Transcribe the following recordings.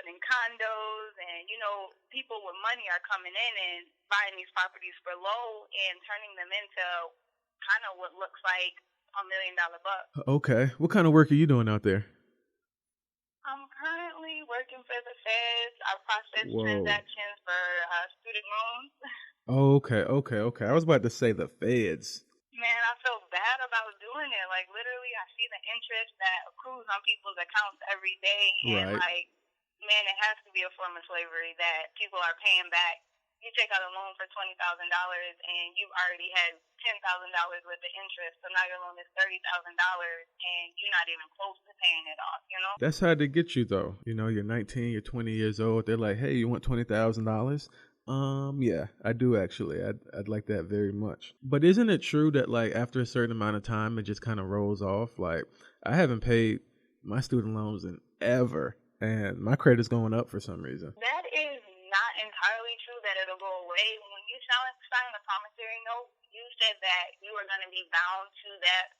building condos, and people with money are coming in and buying these properties for low and turning them into kind of what looks like $1 million bucks. Okay. What kind of work are you doing out there? I'm currently working for the feds. I process Whoa. transactions for student loans. Okay. I was about to say the feds. Man, I feel bad about doing it. Like, literally, I see the interest that accrues on people's accounts every day. And, Right. Man, it has to be a form of slavery that people are paying back. You take out a loan for $20,000 and you've already had $10,000 worth of interest. So now your loan is $30,000 and you're not even close to paying it off. That's how they get you, though. You're 19, you're 20 years old. They're like, hey, you want $20,000? Yeah, I do actually. I'd like that very much. But isn't it true that like after a certain amount of time, it just kind of rolls off? Like I haven't paid my student loans in ever, and my credit's going up for some reason. That is not entirely true that it'll go away. When you signed the promissory note, you said that you were going to be bound to that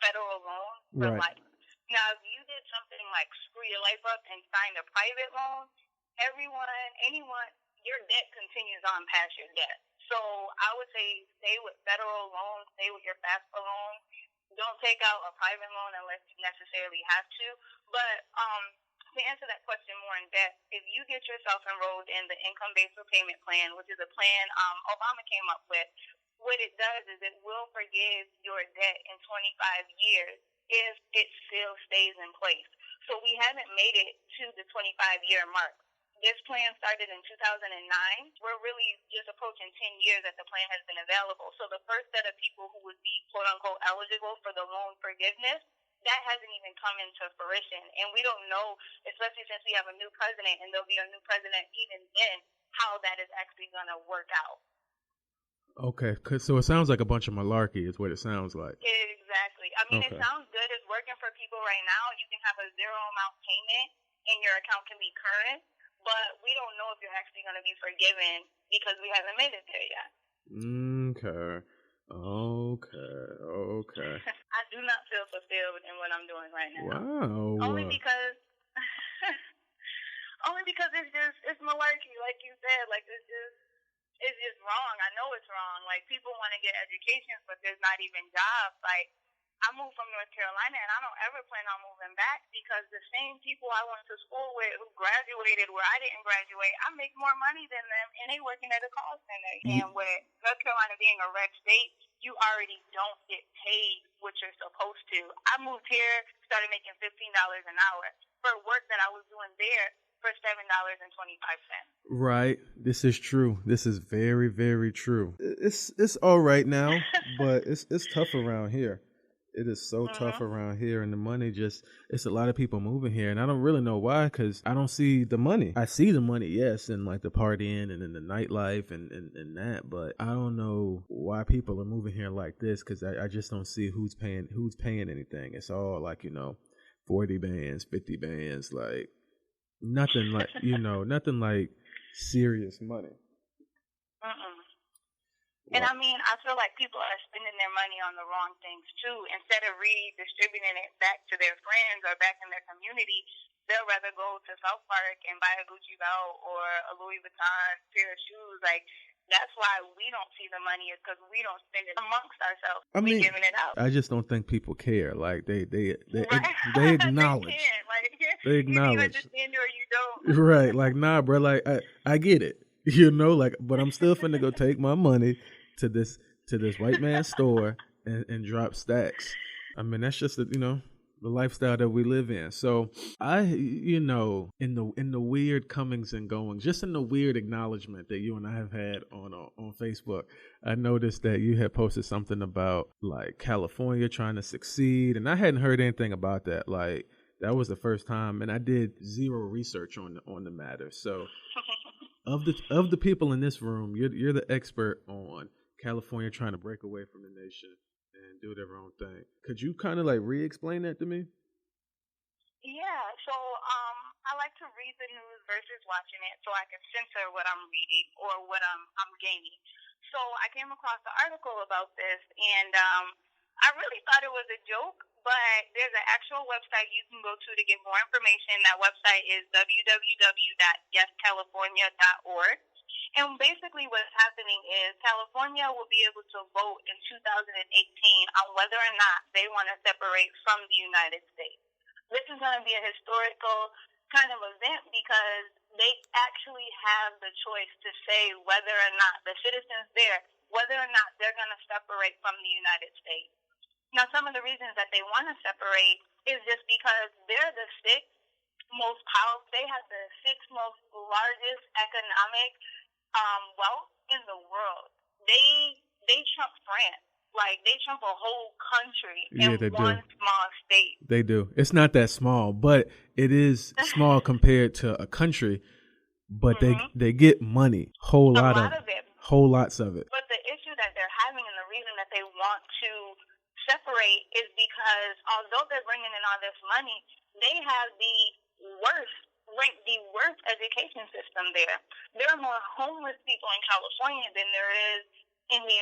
federal loan for Right. life. Now, if you did something like screw your life up and signed a private loan, anyone, your debt continues on past your debt. So I would say stay with federal loans, stay with your FAFSA loan. Don't take out a private loan unless you necessarily have to. But to answer that question more in depth, if you get yourself enrolled in the income-based repayment plan, which is a plan Obama came up with, what it does is it will forgive your debt in 25 years if it still stays in place. So we haven't made it to the 25-year mark. This plan started in 2009. We're really just approaching 10 years that the plan has been available. So the first set of people who would be, quote-unquote, eligible for the loan forgiveness, that hasn't even come into fruition. And we don't know, especially since we have a new president, and there'll be a new president even then, how that is actually going to work out. Okay, so it sounds like a bunch of malarkey is what it sounds like. Exactly. I mean, Okay. It sounds good. It's working for people right now. You can have a zero amount payment, and your account can be current. But we don't know if you're actually going to be forgiven because we haven't made it there yet. Okay. I do not feel fulfilled in what I'm doing right now. Wow. Only because it's malarkey, like you said. Like it's just wrong. I know it's wrong. Like people want to get educations, but there's not even jobs. Like I moved from North Carolina, and I don't ever plan on moving back because the same people I went to school with who graduated where I didn't graduate, I make more money than them, and they working at a call center. And with North Carolina being a red state, you already don't get paid what you're supposed to. I moved here, started making $15 an hour for work that I was doing there for $7.25. Right. This is true. This is very, very true. It's all right now, but it's tough around here. It is so tough around here, and the money it's a lot of people moving here, and I don't really know why, because I don't see the money. I see the money, yes, and like the partying and in the nightlife and that, but I don't know why people are moving here like this, because I just don't see who's paying anything. It's all like, 40 bands, 50 bands, like nothing like, nothing like serious money. And I mean, I feel like people are spending their money on the wrong things too. Instead of redistributing it back to their friends or back in their community, they'll rather go to South Park and buy a Gucci belt or a Louis Vuitton pair of shoes. Like, that's why we don't see the money, is because we don't spend it amongst ourselves. We're giving it out. I just don't think people care. Like they Right? acknowledge. They acknowledge. You understand or you don't. Right. Like, nah, bro. Like I get it. Like, but I'm still finna go take my money to this white man's store and drop stacks. I mean, that's just the lifestyle that we live in. So I, in the weird comings and goings, just in the weird acknowledgement that you and I have had on Facebook, I noticed that you had posted something about like California trying to succeed, and I hadn't heard anything about that. Like, that was the first time, and I did zero research on the matter. So of the people in this room, you're the expert on California trying to break away from the nation and do their own thing. Could you kind of like re-explain that to me? Yeah, so I like to read the news versus watching it so I can censor what I'm reading or what I'm gaining. So I came across an article about this, and I really thought it was a joke, but there's an actual website you can go to get more information. That website is www.yescalifornia.org. And basically what's happening is California will be able to vote in 2018 on whether or not they want to separate from the United States. This is going to be a historical kind of event because they actually have the choice to say whether or not the citizens there, whether or not they're going to separate from the United States. Now, some of the reasons that they want to separate is just because they're the sixth most powerful, they have the sixth most largest economic wealth in the world. They trump France. Like, they trump a whole country in one small state. They do. It's not that small, but it is small compared to a country. But they get money, whole lots of it. But the issue that they're having and the reason that they want to separate is because although they're bringing in all this money, they have the worst education system there. There are more homeless people in California than there is in the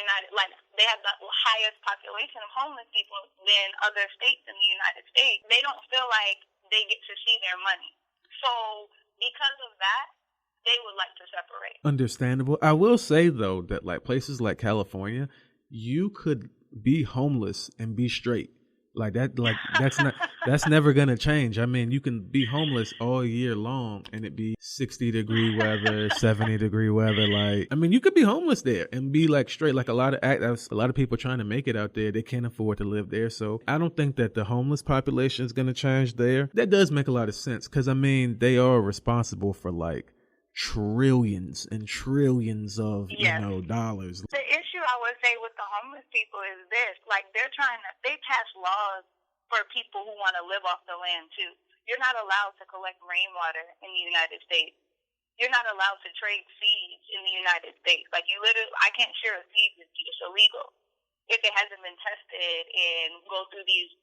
they have the highest population of homeless people than other states in the United States. They don't feel like they get to see their money. So because of that, they would like to separate. Understandable. I will say though that like places like California, you could be homeless and be straight. That's never gonna change. I mean, you can be homeless all year long and it be 60-degree weather, 70-degree weather. Like, I mean, you could be homeless there and be like straight. Like a lot of people trying to make it out there. They can't afford to live there. So I don't think that the homeless population is gonna change there. That does make a lot of sense because I mean they are responsible for like trillions and trillions of dollars. The issue I would say with the homeless people is this: like they pass laws for people who want to live off the land too. You're not allowed to collect rainwater in the United States. You're not allowed to trade seeds in the United States. Like I can't share a seed with you. It's illegal if it hasn't been tested and go through these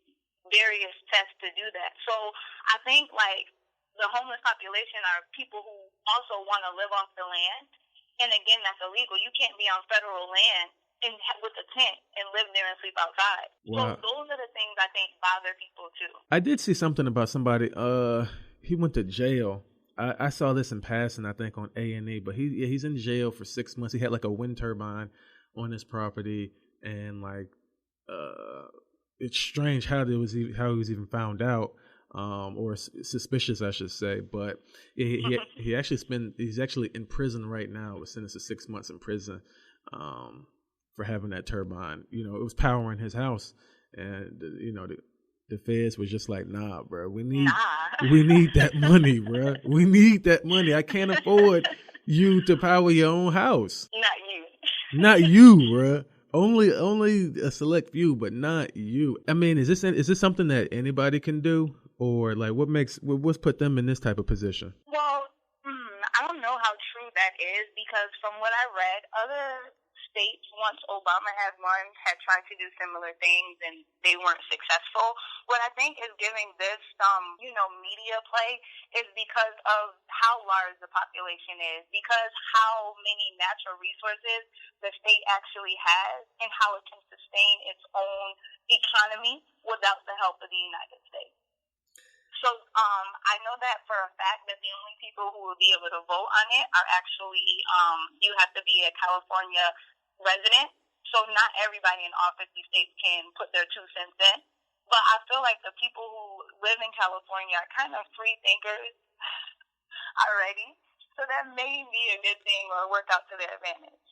various tests to do that. So I think like the homeless population are people who also want to live off the land. And again, that's illegal. You can't be on federal land and with a tent and live there and sleep outside. Wow. So those are the things I think bother people too. I did see something about somebody, he went to jail. I saw this in passing, I think, on A&E, but he's in jail for 6 months. He had like a wind turbine on his property, and like, it's strange how he was even found out. Or suspicious, I should say, but he's actually in prison right now. Was sentenced to 6 months in prison for having that turbine. You know, it was powering his house, and the feds was just like, nah, bro, we need that money, bro. We need that money. I can't afford you to power your own house. Not you, bro. Only a select few, but not you. I mean, is this something that anybody can do? Or like what's put them in this type of position? Well, I don't know how true that is because from what I read, other states, once Obama had won, had tried to do similar things and they weren't successful. What I think is giving this media play is because of how large the population is, because how many natural resources the state actually has and how it can sustain its own economy without the help of the United States. So I know that for a fact that the only people who will be able to vote on it are actually you have to be a California resident. So not everybody in all 50 states can put their 2 cents in. But I feel like the people who live in California are kind of free thinkers already. So that may be a good thing or work out to their advantage.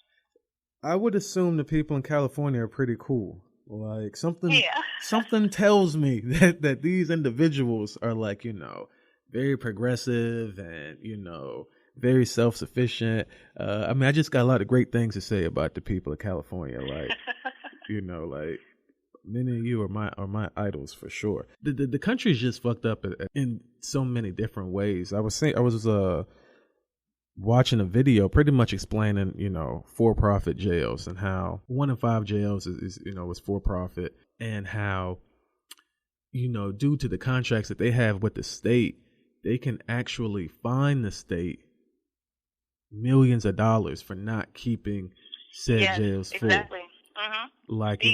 I would assume the people in California are pretty cool. Like something tells me that these individuals are like, very progressive and, very self-sufficient. I mean, I just got a lot of great things to say about the people of California. Like, like many of you are my idols for sure. The country's just fucked up in so many different ways. I was watching a video pretty much explaining, for-profit jails and how 1 in 5 jails is for-profit, and how, due to the contracts that they have with the state, they can actually fine the state millions of dollars for not keeping said jails full. Exactly. Mm-hmm. Like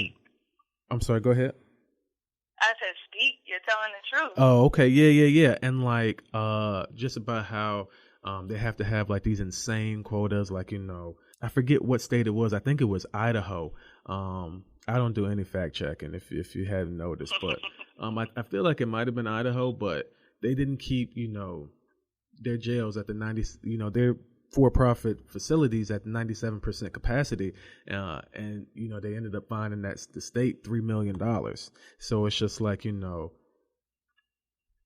I'm sorry. Go ahead. I said, speak. You're telling the truth. Oh, okay. Yeah. And like, just about how they have to have like these insane quotas. Like, I forget what state it was. I think it was Idaho. I don't do any fact checking if you hadn't noticed, but I feel like it might have been Idaho, but they didn't keep their jails at the 90. Their for-profit facilities at 97% capacity, and they ended up finding that the state $3 million. So it's just like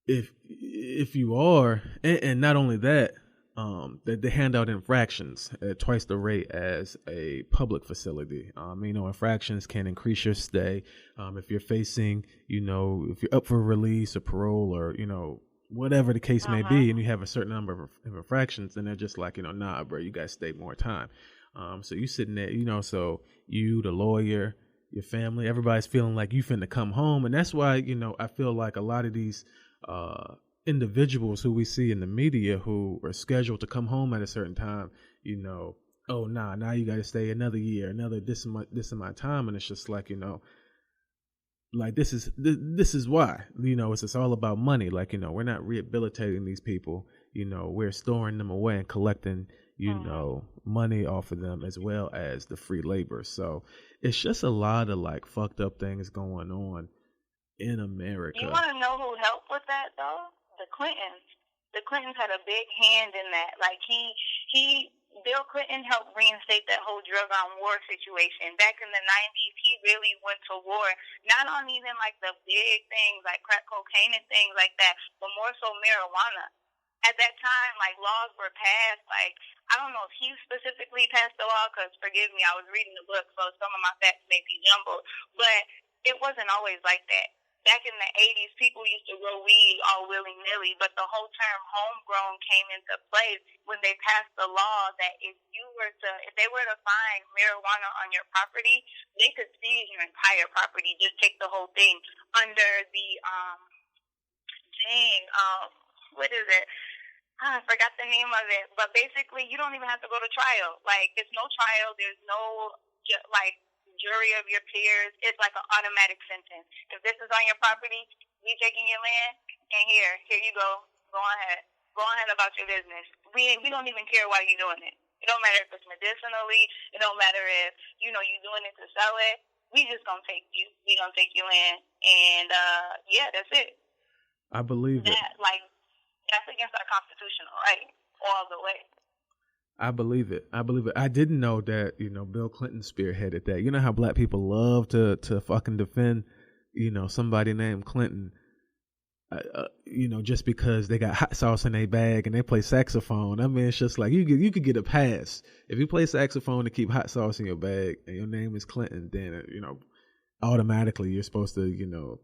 if you are, and not only that, they hand out infractions at twice the rate as a public facility. Infractions can increase your stay. If you're facing, if you're up for release or parole or, whatever the case may be, and you have a certain number of infractions, then they're just like, nah, bro, you got to stay more time. So you sitting there, so you, the lawyer, your family, everybody's feeling like you finna come home. And that's why, I feel like a lot of these individuals who we see in the media who are scheduled to come home at a certain time, oh, nah, now you got to stay another year, another this amount of time. And it's just like, like this is why, it's just all about money. Like, we're not rehabilitating these people, we're storing them away and collecting, money off of them as well as the free labor. So it's just a lot of like fucked up things going on in America. You want to know who helped with that though? The Clintons. The Clintons had a big hand in that. Like Bill Clinton helped reinstate that whole drug on war situation. Back in the 90s, he really went to war, not on even like the big things like crack cocaine and things like that, but more so marijuana. At that time, like laws were passed. Like, I don't know if he specifically passed the law, because forgive me, I was reading the book, so some of my facts may be jumbled, but it wasn't always like that. Back in the 80s, people used to grow weed all willy-nilly, but the whole term homegrown came into play when they passed the law that if they were to find marijuana on your property, they could seize your entire property, just take the whole thing under the, what is it? I forgot the name of it, but basically you don't even have to go to trial. Like, there's no trial, there's no, jury of your peers. It's like an automatic sentence. If this is on your property, we taking your land, and here you go. Go ahead about your business. We don't even care why you're doing it. It don't matter if it's medicinally. It don't matter if you're doing it to sell it. We just gonna take you. We gonna take your land, and that's it. I believe that. Like, that's against our constitutional right all the way. I believe it. I didn't know that, Bill Clinton spearheaded that. You know how black people love to fucking defend, somebody named Clinton, just because they got hot sauce in their bag and they play saxophone. I mean, it's just like you could get a pass. If you play saxophone to keep hot sauce in your bag and your name is Clinton, then, automatically you're supposed to,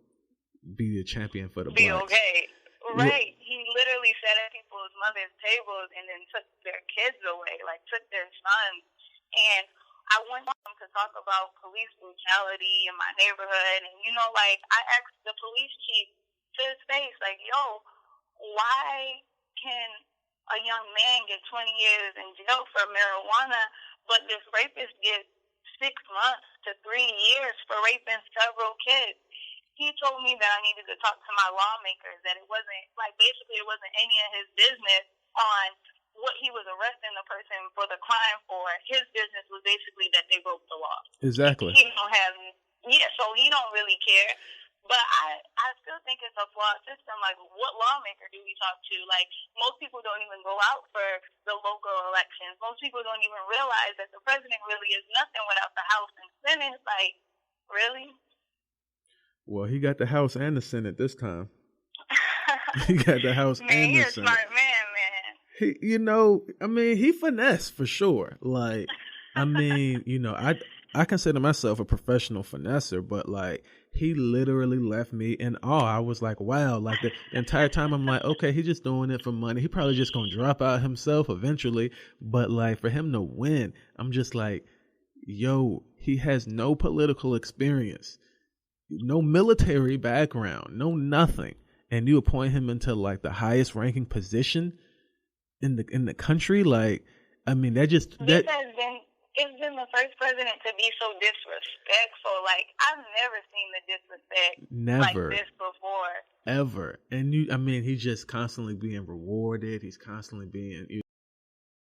be a champion for the blacks. Okay. Right. He literally sat at people's mothers' tables and then took their kids away, like took their sons. And I went to him to talk about police brutality in my neighborhood. And, I asked the police chief to his face, like, yo, why can a young man get 20 years in jail for marijuana, but this rapist gets 6 months to 3 years for raping several kids? He told me that I needed to talk to my lawmakers, that it wasn't any of his business on what he was arresting the person for the crime for. His business was basically that they broke the law. Exactly. So he don't really care. But I still think it's a flawed system. Like, what lawmaker do we talk to? Like, most people don't even go out for the local elections. Most people don't even realize that the president really is nothing without the House and Senate. Like, really? Well, he got the House and the Senate this time. He got the House and the Senate. He's a smart man. He finesse for sure. Like, I consider myself a professional finesser, but like, he literally left me in awe. I was like, wow. Like, the entire time I'm like, okay, he's just doing it for money. He probably just gonna drop out himself eventually. But like, for him to win, I'm just like, yo, he has no political experience, no military background, no nothing, and you appoint him into like the highest ranking position in the country. Like, I mean, It it's been the first president to be so disrespectful. Like, I've never seen the disrespect like this before. Ever. And he's just constantly being rewarded. He's constantly being